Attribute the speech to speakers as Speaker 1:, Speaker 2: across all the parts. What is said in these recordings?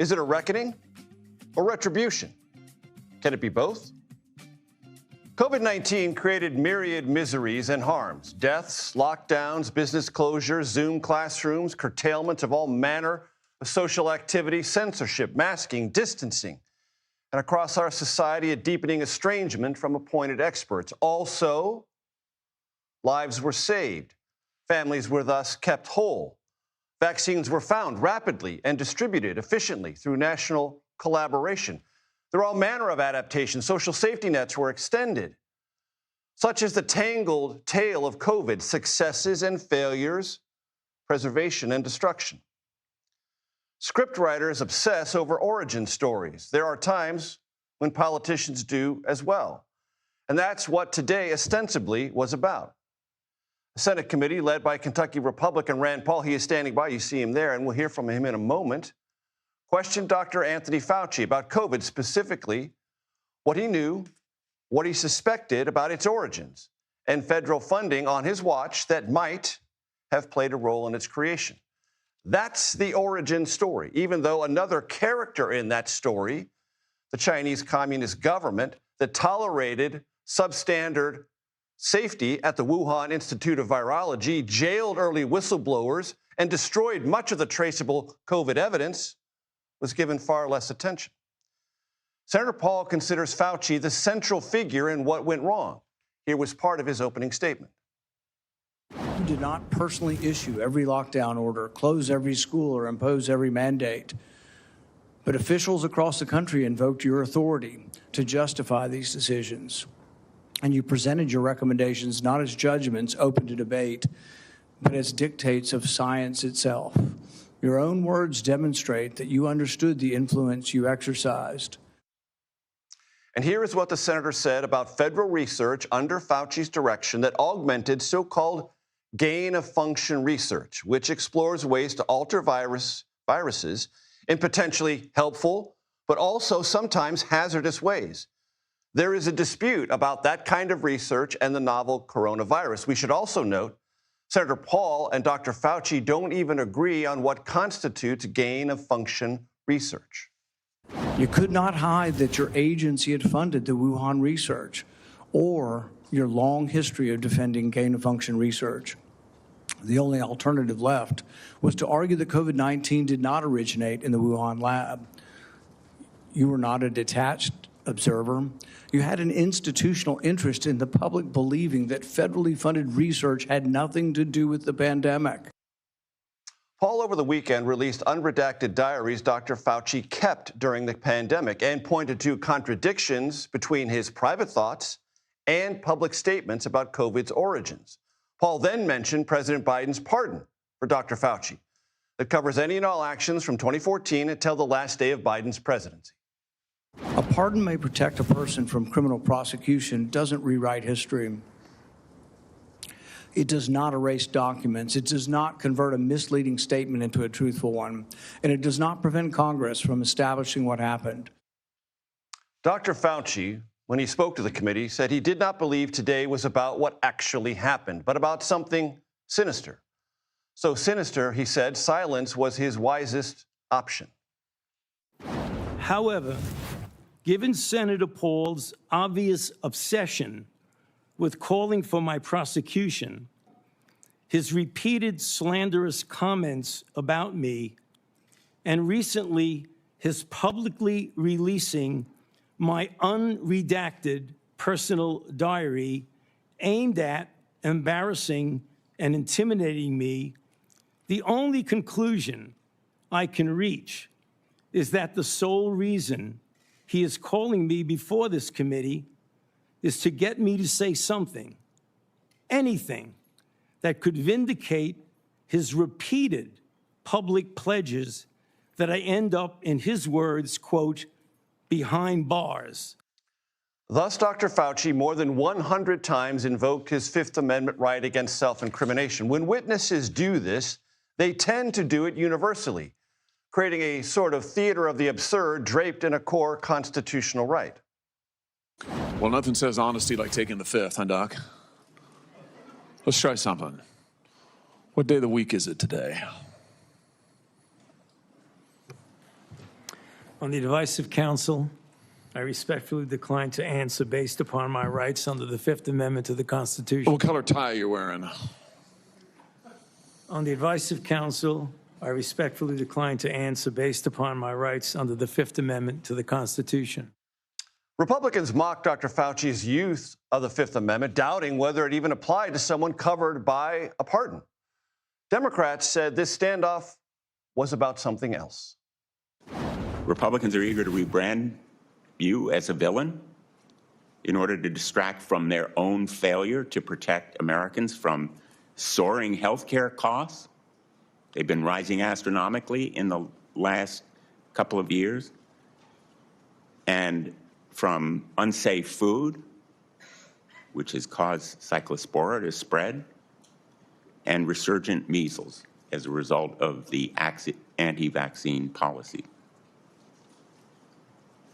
Speaker 1: Is it a reckoning or retribution? Can it be both? COVID-19 created myriad miseries and harms: deaths, lockdowns, business closures, Zoom classrooms, curtailment of all manner of social activity, censorship, masking, distancing, and across our society, a deepening estrangement from appointed experts. Also, lives were saved. Families were thus kept whole. Vaccines were found rapidly and distributed efficiently through national collaboration. There were all manner of adaptations. Social safety nets were extended. Such is the tangled tale of COVID: successes and failures, preservation and destruction. Scriptwriters obsess over origin stories. There are times when politicians do as well. And that's what today ostensibly was about. A Senate committee led by Kentucky Republican Rand Paul, he is standing by, you see him there, and we'll hear from him in a moment, questioned Dr. Anthony Fauci about COVID, specifically what he knew, what he suspected about its origins, and federal funding on his watch that might have played a role in its creation. That's the origin story, even though another character in that story, the Chinese Communist government that tolerated substandard safety at the Wuhan Institute of Virology, jailed early whistleblowers, and destroyed much of the traceable COVID evidence, was given far less attention. Senator Paul considers Fauci the central figure in what went wrong. Here was part of his opening statement.
Speaker 2: You did not personally issue every lockdown order, close every school, or impose every mandate. But officials across the country invoked your authority to justify these decisions. And you presented your recommendations not as judgments open to debate, but as dictates of science itself. Your own words demonstrate that you understood the influence you exercised.
Speaker 1: And here is what the senator said about federal research under Fauci's direction that augmented so-called gain-of-function research, which explores ways to alter viruses in potentially helpful, but also sometimes hazardous ways. There is a dispute about that kind of research and the novel coronavirus. We should also note Senator Paul and Dr. Fauci don't even agree on what constitutes gain-of-function research.
Speaker 2: You could not hide that your agency had funded the Wuhan research or your long history of defending gain-of-function research. The only alternative left was to argue that COVID-19 did not originate in the Wuhan lab. You were not a detached observer. You had an institutional interest in the public believing that federally funded research had nothing to do with the pandemic.
Speaker 1: Paul, over the weekend, released unredacted diaries Dr. Fauci kept during the pandemic and pointed to contradictions between his private thoughts and public statements about COVID's origins. Paul then mentioned President Biden's pardon for Dr. Fauci that covers any and all actions from 2014 until the last day of Biden's presidency.
Speaker 2: A pardon may protect a person from criminal prosecution, doesn't rewrite history. It does not erase documents. It does not convert a misleading statement into a truthful one. And it does not prevent Congress from establishing what happened.
Speaker 1: Dr. Fauci, when he spoke to the committee, said he did not believe today was about what actually happened, but about something sinister. So sinister, he said, silence was his wisest option.
Speaker 3: However, given Senator Paul's obvious obsession with calling for my prosecution, his repeated slanderous comments about me, and recently his publicly releasing my unredacted personal diary aimed at embarrassing and intimidating me, the only conclusion I can reach is that the sole reason he is calling me before this committee is to get me to say something, anything, that could vindicate his repeated public pledges that I end up, in his words, quote, behind bars.
Speaker 1: Thus, Dr. Fauci more than 100 times invoked his Fifth Amendment right against self-incrimination. When witnesses do this, they tend to do it universally, creating a sort of theater of the absurd draped in a core constitutional right.
Speaker 4: Well, nothing says honesty like taking the Fifth, huh, Doc? Let's try something. What day of the week is it today?
Speaker 3: On the advice of counsel, I respectfully decline to answer based upon my rights under the Fifth Amendment to the Constitution.
Speaker 4: What color tie are you wearing?
Speaker 3: On the advice of counsel, I respectfully decline to answer based upon my rights under the Fifth Amendment to the Constitution.
Speaker 1: Republicans mocked Dr. Fauci's use of the Fifth Amendment, doubting whether it even applied to someone covered by a pardon. Democrats said this standoff was about something else.
Speaker 5: Republicans are eager to rebrand you as a villain in order to distract from their own failure to protect Americans from soaring health care costs. They've been rising astronomically in the last couple of years, and from unsafe food, which has caused cyclospora to spread, and resurgent measles as a result of the anti-vaccine policy.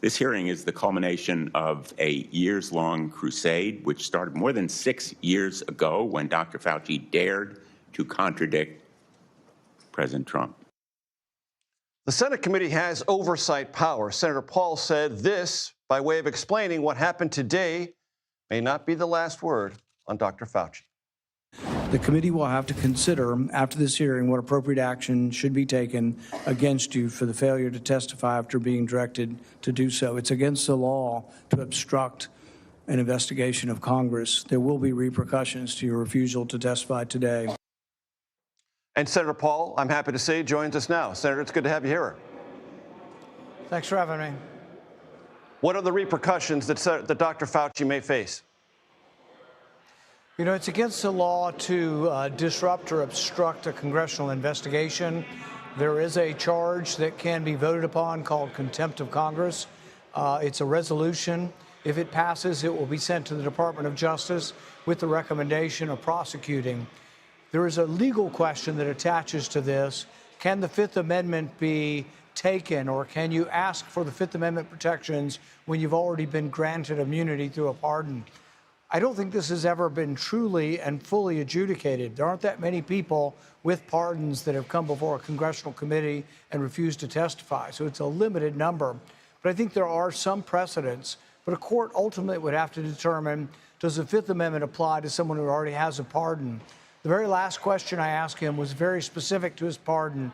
Speaker 5: This hearing is the culmination of a years-long crusade, which started more than 6 years ago when Dr. Fauci dared to contradict President Trump.
Speaker 1: The Senate committee has oversight power. Senator Paul said this by way of explaining what happened today may not be the last word on Dr. Fauci.
Speaker 2: The committee will have to consider, after this hearing, what appropriate action should be taken against you for the failure to testify after being directed to do so. It's against the law to obstruct an investigation of Congress. There will be repercussions to your refusal to testify today.
Speaker 1: And Senator Paul, I'm happy to say, joins us now. Senator, it's good to have you here.
Speaker 2: Thanks for having me.
Speaker 1: What are the repercussions that Dr. Fauci may face?
Speaker 2: You know, it's against the law to disrupt or obstruct a congressional investigation. There is a charge that can be voted upon called contempt of Congress. It's a resolution. If it passes, it will be sent to the Department of Justice with the recommendation of prosecuting. There is a legal question that attaches to this. Can the Fifth Amendment be taken, or can you ask for the Fifth Amendment protections when you've already been granted immunity through a pardon? I don't think this has ever been truly and fully adjudicated. There aren't that many people with pardons that have come before a congressional committee and refused to testify, so it's a limited number. But I think there are some precedents, but a court ultimately would have to determine, does the Fifth Amendment apply to someone who already has a pardon? The very last question I asked him was very specific to his pardon.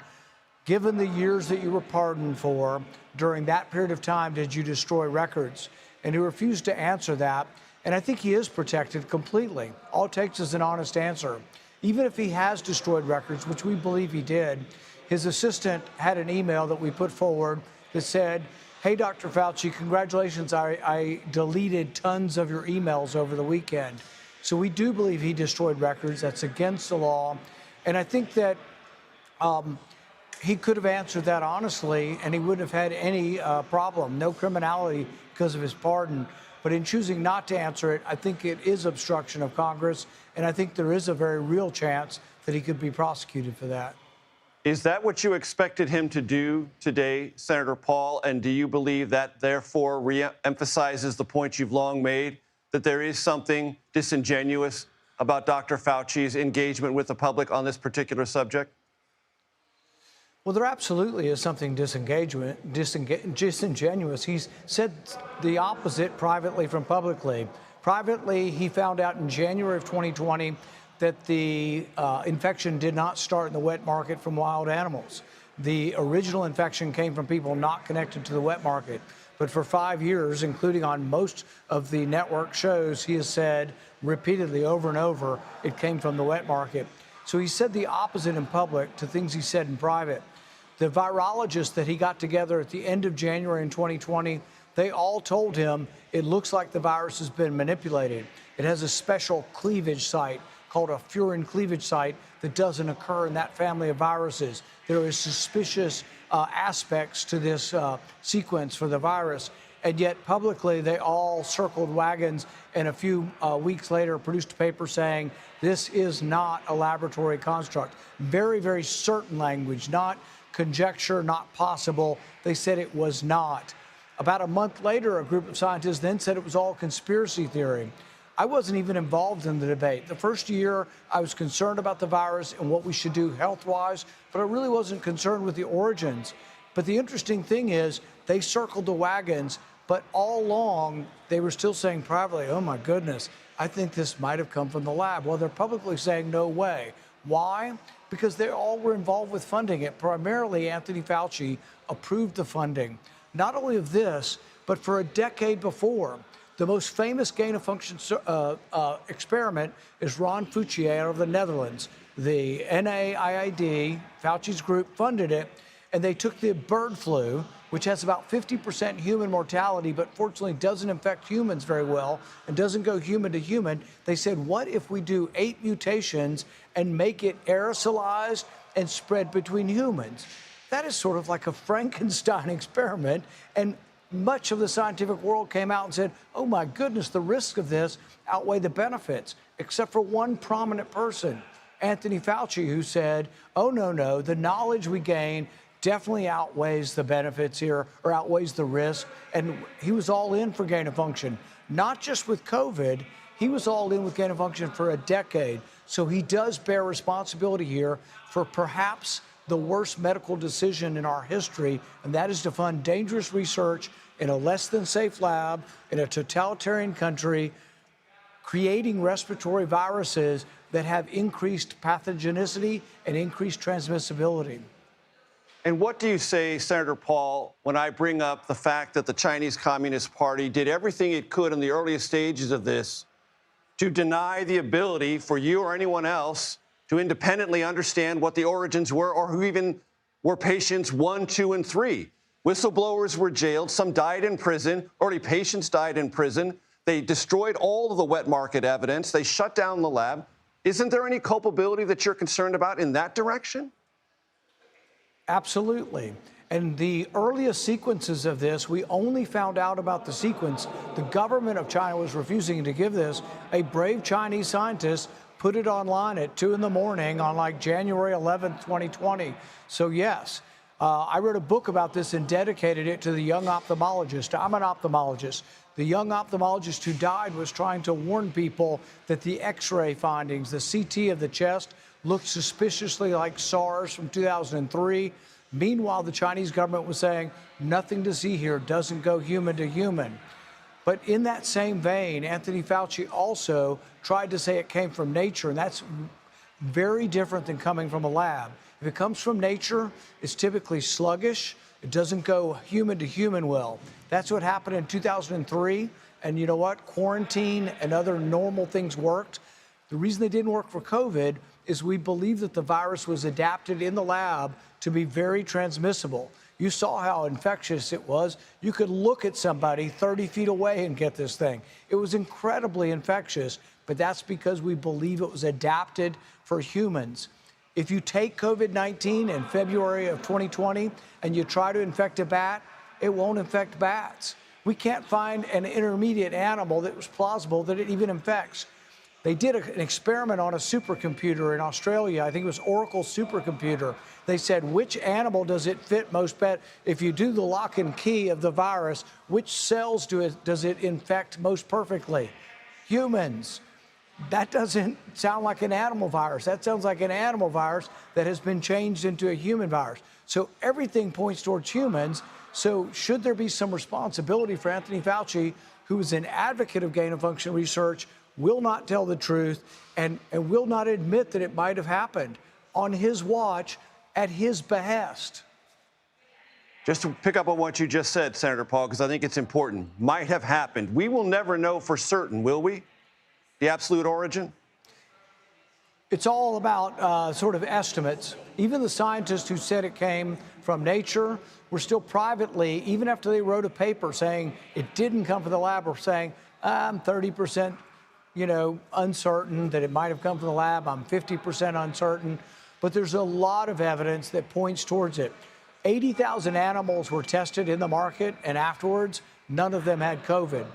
Speaker 2: Given the years that you were pardoned for, during that period of time, did you destroy records? And he refused to answer that. And I think he is protected completely. All it takes is an honest answer. Even if he has destroyed records, which we believe he did, his assistant had an email that we put forward that said, hey, Dr. Fauci, congratulations, I deleted tons of your emails over the weekend. So we do believe he destroyed records. That's against the law. And I think that he could have answered that honestly, and he wouldn't have had any problem, no criminality because of his pardon. But in choosing not to answer it, I think it is obstruction of Congress, and I think there is a very real chance that he could be prosecuted for that.
Speaker 1: Is that what you expected him to do today, Senator Paul? And do you believe that therefore re-emphasizes the point you've long made, that there is something disingenuous about Dr. Fauci's engagement with the public on this particular subject?
Speaker 2: Well, there absolutely is something disingenuous. He's said the opposite privately from publicly. Privately, he found out in January of 2020 that the infection did not start in the wet market from wild animals. The original infection came from people not connected to the wet market. But for 5 years, including on most of the network shows, he has said repeatedly over and over, it came from the wet market. So he said the opposite in public to things he said in private. The virologists that he got together at the end of January in 2020, they all told him it looks like the virus has been manipulated. It has a special cleavage site called a furin cleavage site that doesn't occur in that family of viruses. There is suspicious aspects to this sequence for the virus. And yet publicly, they all circled wagons and a few weeks later produced a paper saying this is not a laboratory construct. Very, very certain language, not conjecture, not possible. They said it was not. About a month later, a group of scientists then said it was all conspiracy theory. I wasn't even involved in the debate. The first year, I was concerned about the virus and what we should do health-wise, but I really wasn't concerned with the origins. But the interesting thing is they circled the wagons, but all along they were still saying privately, oh my goodness, I think this might have come from the lab. Well, they're publicly saying no way. Why? Because they all were involved with funding it. Primarily, Anthony Fauci approved the funding, not only of this, but for a decade before. The most famous gain-of-function experiment is Ron Fauci out of the Netherlands. The NIAID, Fauci's group, funded it, and they took the bird flu, which has about 50% human mortality, but fortunately doesn't infect humans very well and doesn't go human to human. They said, what if we do 8 mutations and make it aerosolized and spread between humans? That is sort of like a Frankenstein experiment, and much of the scientific world came out and said, oh my goodness, the risks of this outweigh the benefits, except for one prominent person, Anthony Fauci, who said, oh no, the knowledge we gain definitely outweighs the benefits here, or outweighs the risk. And he was all in for gain of function, not just with COVID. He was all in with gain of function for a decade. So he does bear responsibility here for perhaps the worst medical decision in our history, and that is to fund dangerous research in a less than safe lab in a totalitarian country, creating respiratory viruses that have increased pathogenicity and increased transmissibility.
Speaker 1: And what do you say, Senator Paul, when I bring up the fact that the Chinese Communist Party did everything it could in the earliest stages of this to deny the ability for you or anyone else to independently understand what the origins were, or who even were patients 1, 2, and 3? Whistleblowers were jailed. Some died in prison. Early patients died in prison. They destroyed all of the wet market evidence. They shut down the lab. Isn't there any culpability that you're concerned about in that direction?
Speaker 2: Absolutely. And the earliest sequences of this, we only found out about the sequence. The government of China was refusing to give this. A brave Chinese scientist put it online at 2 in the morning on like January 11th, 2020. So yes, I wrote a book about this and dedicated it to the young ophthalmologist. I'm an ophthalmologist. The young ophthalmologist who died was trying to warn people that the X-ray findings, the CT of the chest, looked suspiciously like SARS from 2003. Meanwhile, the Chinese government was saying, nothing to see here, doesn't go human to human. But in that same vein, Anthony Fauci also tried to say it came from nature, and that's very different than coming from a lab. If it comes from nature, it's typically sluggish. It doesn't go human to human well. That's what happened in 2003. And you know what? Quarantine and other normal things worked. The reason they didn't work for COVID is we believe that the virus was adapted in the lab to be very transmissible. You saw how infectious it was. You could look at somebody 30 feet away and get this thing. It was incredibly infectious, but that's because we believe it was adapted for humans. If you take COVID-19 in February of 2020 and you try to infect a bat, it won't infect bats. We can't find an intermediate animal that was plausible that it even infects. They did an experiment on a supercomputer in Australia. I think it was Oracle supercomputer. They said, which animal does it fit most better? If you do the lock and key of the virus, which cells does it infect most perfectly? Humans. That doesn't sound like an animal virus. That sounds like an animal virus that has been changed into a human virus. So everything points towards humans. So should there be some responsibility for Anthony Fauci, who is an advocate of gain-of-function research, will not tell the truth, and will not admit that it might have happened on his watch at his behest?
Speaker 1: Just to pick up on what you just said, Senator Paul, because I think it's important. Might have happened. We will never know for certain, will we? The absolute origin?
Speaker 2: It's all about sort of estimates. Even the scientists who said it came from nature were still privately, even after they wrote a paper saying it didn't come from the lab, were saying, I'm 30%, uncertain that it might have come from the lab. I'm 50% uncertain. But there's a lot of evidence that points towards it. 80,000 animals were tested in the market, and afterwards, none of them had COVID.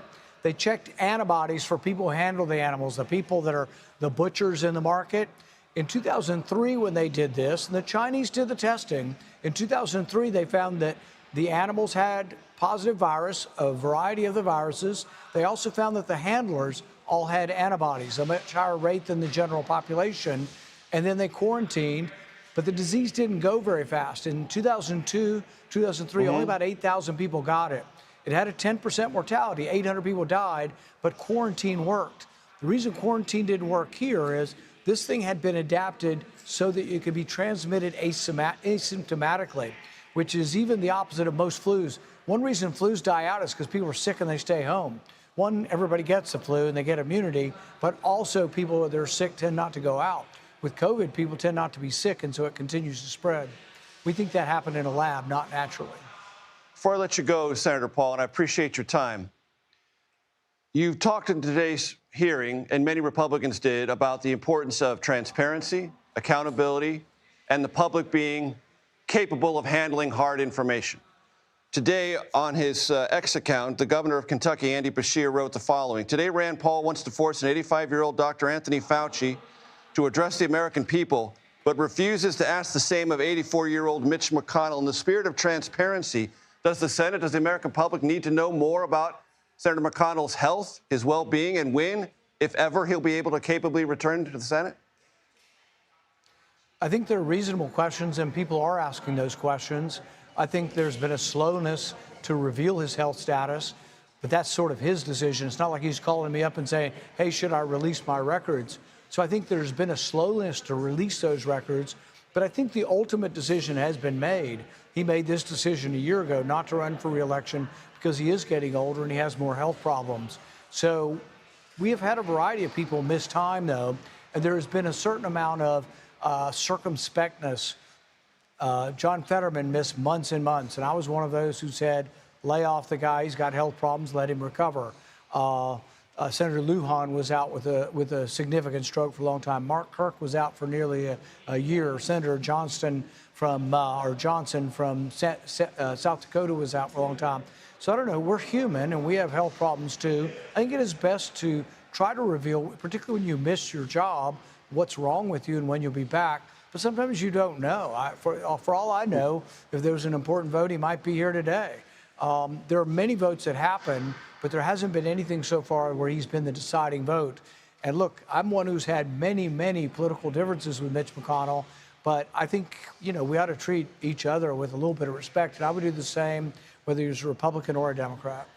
Speaker 2: They checked antibodies for people who handle the animals, the people that are the butchers in the market. In 2003, when they did this, and the Chinese did the testing, in 2003, they found that the animals had positive virus, a variety of the viruses. They also found that the handlers all had antibodies, a much higher rate than the general population. And then they quarantined. but the disease didn't go very fast. In 2002, 2003, only about 8,000 people got it. It had a 10% mortality. 800 people died, but quarantine worked. The reason quarantine didn't work here is this thing had been adapted so that it could be transmitted asymptomatically, which is even the opposite of most flus. One reason flus die out is because people are sick and they stay home. One, everybody gets the flu and they get immunity, but also people that are sick tend not to go out. With COVID, people tend not to be sick, and so it continues to spread. We think that happened in a lab, not naturally.
Speaker 1: Before I let you go, Senator Paul, and I appreciate your time, you've talked in today's hearing, and many Republicans did, about the importance of transparency, accountability, and the public being capable of handling hard information. Today, on his X account, the governor of Kentucky, Andy Beshear, wrote the following. Today, Rand Paul wants to force an 85-year-old Dr. Anthony Fauci to address the American people, but refuses to ask the same of 84-year-old Mitch McConnell. In the spirit of transparency, does the Senate, does the American public need to know more about Senator McConnell's health, his well-being, and when, if ever, he'll be able to capably return to the Senate?
Speaker 2: I think they're reasonable questions, and people are asking those questions. I think there's been a slowness to reveal his health status, but that's sort of his decision. It's not like he's calling me up and saying, hey, should I release my records? So I think there's been a slowness to release those records, but I think the ultimate decision has been made. He made this decision a year ago not to run for re-election because he is getting older and he has more health problems. So we have had a variety of people miss time, though, and there has been a certain amount of circumspectness. John Fetterman missed months and months, and I was one of those who said, lay off the guy, he's got health problems, let him recover. Senator Lujan was out with a significant stroke for a long time. Mark Kirk was out for nearly a year. Senator Johnson from South Dakota was out for a long time. So I don't know, we're human and we have health problems too. I think it is best to try to reveal, particularly when you miss your job, what's wrong with you and when you'll be back. But sometimes you don't know. For all I know, if there was an important vote, he might be here today. There are many votes that happen, but there hasn't been anything so far where he's been the deciding vote. And look, I'm one who's had many, many political differences with Mitch McConnell, but I think, we ought to treat each other with a little bit of respect. And I would do the same whether he was a Republican or a Democrat.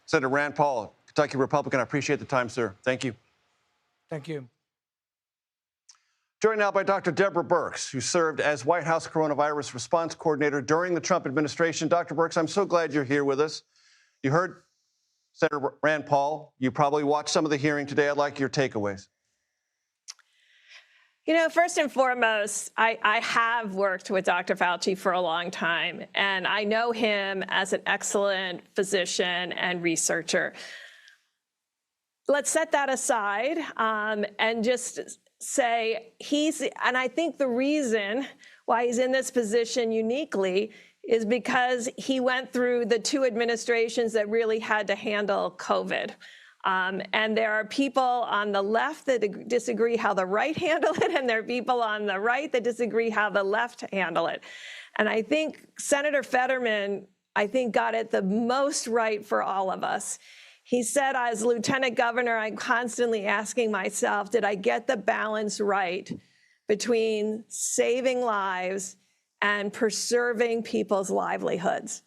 Speaker 1: Senator Rand Paul, Kentucky Republican, I appreciate the time, sir. Thank you.
Speaker 2: Thank you.
Speaker 1: Joined now by Dr. Deborah Birx, who served as White House coronavirus response coordinator during the Trump administration. Dr. Birx, I'm so glad you're here with us. You heard Senator Rand Paul. You probably watched some of the hearing today. I'd like your takeaways.
Speaker 6: First and foremost, I have worked with Dr. Fauci for a long time, and I know him as an excellent physician and researcher. Let's set that aside and just say and I think the reason why he's in this position uniquely is because he went through the two administrations that really had to handle COVID. And there are people on the left that disagree how the right handle it, and there are people on the right that disagree how the left handle it. And I think Senator Fetterman, got it the most right for all of us. He said, as lieutenant governor, I'm constantly asking myself, did I get the balance right between saving lives and preserving people's livelihoods?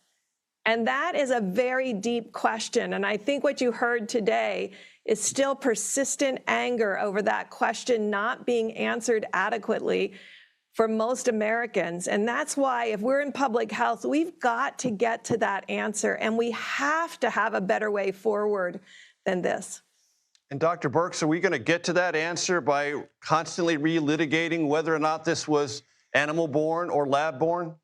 Speaker 6: And that is a very deep question. And I think what you heard today is still persistent anger over that question not being answered adequately for most Americans. And that's why if we're in public health, we've got to get to that answer. And we have to have a better way forward than this.
Speaker 1: And Dr. Birx, are we going to get to that answer by constantly relitigating whether or not this was animal-born or lab-born?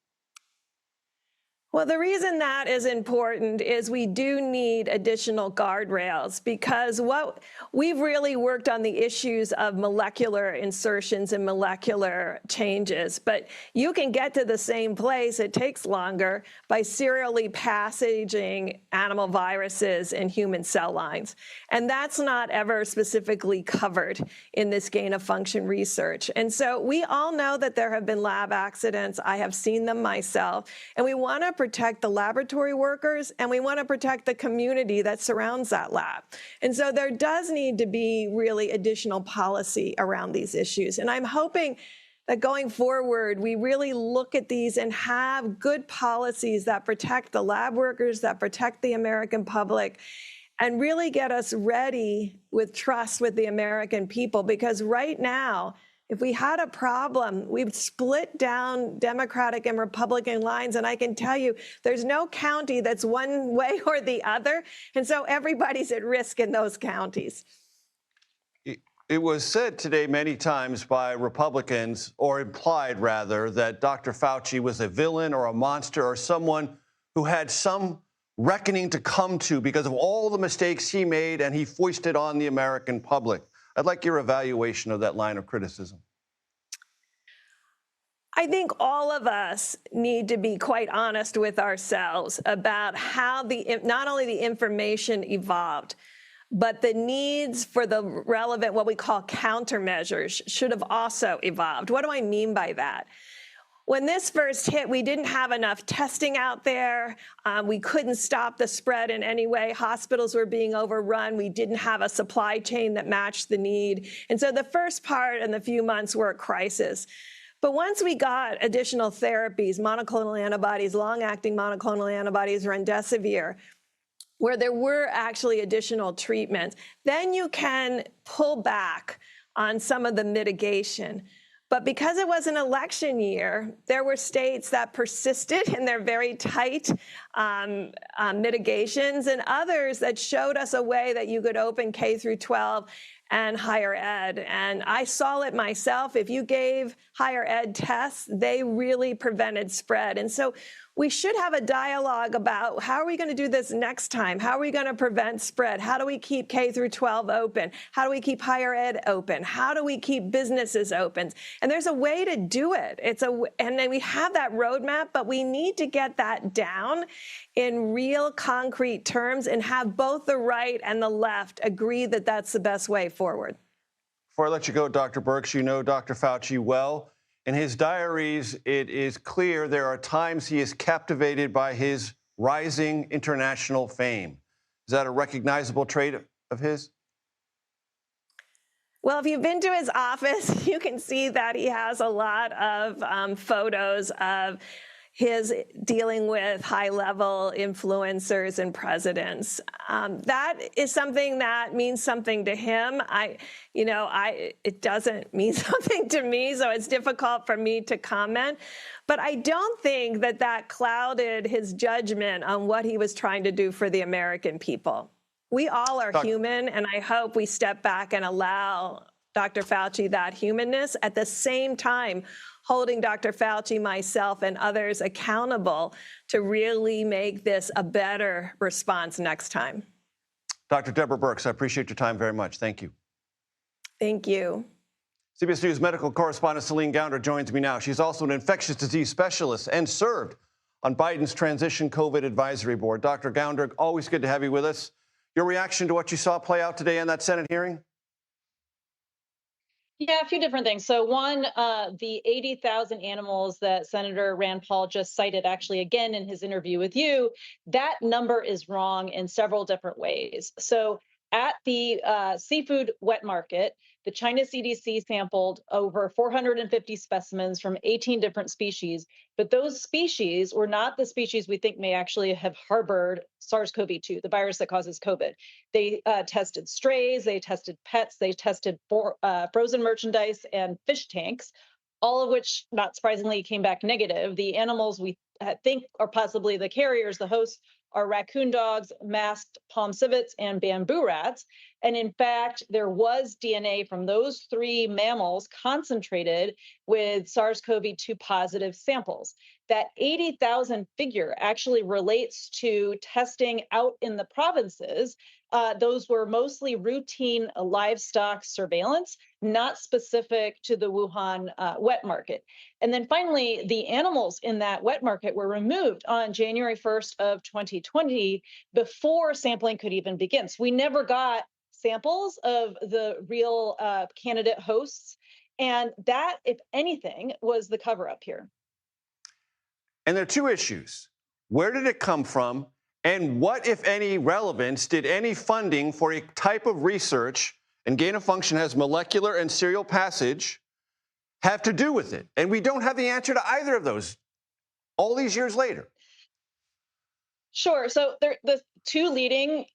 Speaker 6: Well, the reason that is important is we do need additional guardrails, because what we've really worked on the issues of molecular insertions and molecular changes, but you can get to the same place, it takes longer, by serially passaging animal viruses in human cell lines. And that's not ever specifically covered in this gain-of-function research. And so we all know that there have been lab accidents. I have seen them myself. And we want to protect the laboratory workers, and we want to protect the community that surrounds that lab. And so there does need to be really additional policy around these issues. And I'm hoping that going forward, we really look at these and have good policies that protect the lab workers, that protect the American public, and really get us ready with trust with the American people. Because right now, if we had a problem, we'd split down Democratic and Republican lines. And I can tell you, there's no county that's one way or the other. And so everybody's at risk in those counties.
Speaker 1: It was said today many times by Republicans, or implied rather, that Dr. Fauci was a villain or a monster or someone who had some reckoning to come to because of all the mistakes he made and he foisted on the American public. I'd like your evaluation of that line of criticism.
Speaker 6: I think all of us need to be quite honest with ourselves about how not only the information evolved, but the needs for the relevant, what we call countermeasures, should have also evolved. What do I mean by that? When this first hit, we didn't have enough testing out there. We couldn't stop the spread in any way. Hospitals were being overrun. We didn't have a supply chain that matched the need. And so the first part and the few months were a crisis. But once we got additional therapies, monoclonal antibodies, long-acting monoclonal antibodies, remdesivir, where there were actually additional treatments, then you can pull back on some of the mitigation. But because it was an election year, there were states that persisted in their very tight mitigations, and others that showed us a way that you could open K through 12 and higher ed. And I saw it myself. If you gave higher ed tests, they really prevented spread. And so we should have a dialogue about how are we going to do this next time? How are we going to prevent spread? How do we keep K through 12 open? How do we keep higher ed open? How do we keep businesses open? And there's a way to do it. And then we have that roadmap, but we need to get that down in real concrete terms and have both the right and the left agree that that's the best way forward.
Speaker 1: Before I let you go, Dr. Birx, you know Dr. Fauci well. In his diaries, it is clear there are times he is captivated by his rising international fame. Is that a recognizable trait of his?
Speaker 6: Well, if you've been to his office, you can see that he has a lot of photos of his dealing with high-level influencers and presidents. That is something that means something to him. It doesn't mean something to me, so it's difficult for me to comment. But I don't think that clouded his judgment on what he was trying to do for the American people. We all are human, and I hope we step back and allow Dr. Fauci that humanness, at the same time holding Dr. Fauci, myself, and others accountable to really make this a better response next time.
Speaker 1: Dr. Deborah Birx, I appreciate your time very much. Thank you.
Speaker 6: Thank you.
Speaker 1: CBS News medical correspondent Céline Gounder joins me now. She's also an infectious disease specialist and served on Biden's transition COVID advisory board. Dr. Gounder, always good to have you with us. Your reaction to what you saw play out today in that Senate hearing?
Speaker 7: Yeah, a few different things. So one, the 80,000 animals that Senator Rand Paul just cited, actually, again, in his interview with you, that number is wrong in several different ways. So at the seafood wet market, the China CDC sampled over 450 specimens from 18 different species, but those species were not the species we think may actually have harbored SARS-CoV-2, the virus that causes COVID. They tested strays, they tested pets, they tested frozen merchandise and fish tanks, all of which, not surprisingly, came back negative. The animals we think are possibly the carriers, the hosts, are raccoon dogs, masked palm civets, and bamboo rats. And in fact, there was DNA from those three mammals concentrated with SARS-CoV-2 positive samples. That 80,000 figure actually relates to testing out in the provinces. Those were mostly routine livestock surveillance, not specific to the Wuhan wet market. And then finally, the animals in that wet market were removed on January 1st of 2020 before sampling could even begin. So we never got samples of the real candidate hosts. And that, if anything, was the cover-up here.
Speaker 1: And there are two issues. Where did it come from? And what, if any, relevance did any funding for a type of research, and gain of function has molecular and serial passage, have to do with it? And we don't have the answer to either of those all these years later.
Speaker 7: Sure. So the two leading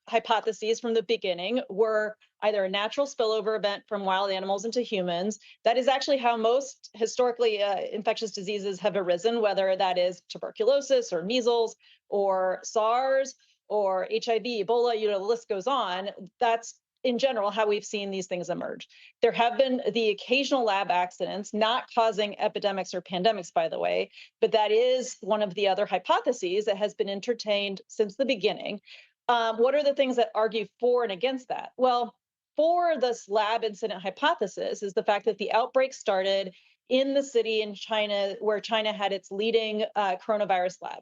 Speaker 7: hypotheses from the beginning were either a natural spillover event from wild animals into humans. That is actually how most historically infectious diseases have arisen, whether that is tuberculosis or measles or SARS or HIV, Ebola, the list goes on. That's in general how we've seen these things emerge. There have been the occasional lab accidents, not causing epidemics or pandemics, by the way, but that is one of the other hypotheses that has been entertained since the beginning. What are the things that argue for and against that? Well, for this lab incident hypothesis is the fact that the outbreak started in the city in China where China had its leading coronavirus lab.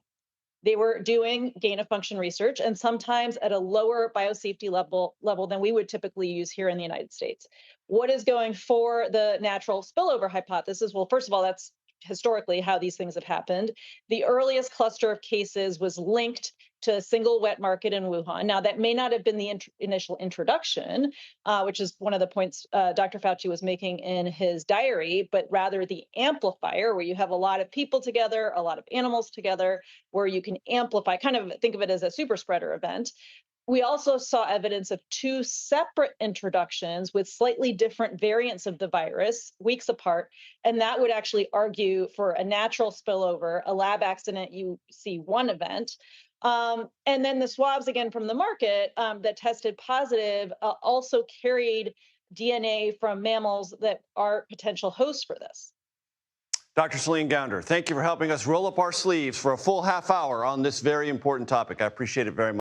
Speaker 7: They were doing gain of function research, and sometimes at a lower biosafety level than we would typically use here in the United States. What is going for the natural spillover hypothesis? Well, first of all, that's historically how these things have happened. The earliest cluster of cases was linked to a single wet market in Wuhan. Now, that may not have been the initial introduction, which is one of the points Dr. Fauci was making in his diary, but rather the amplifier, where you have a lot of people together, a lot of animals together, where you can amplify, kind of think of it as a super spreader event. We also saw evidence of two separate introductions with slightly different variants of the virus weeks apart. And that would actually argue for a natural spillover, a lab accident, you see one event. And then the swabs, again, from the market that tested positive also carried DNA from mammals that are potential hosts for this.
Speaker 1: Dr. Céline Gounder, thank you for helping us roll up our sleeves for a full half hour on this very important topic. I appreciate it very much.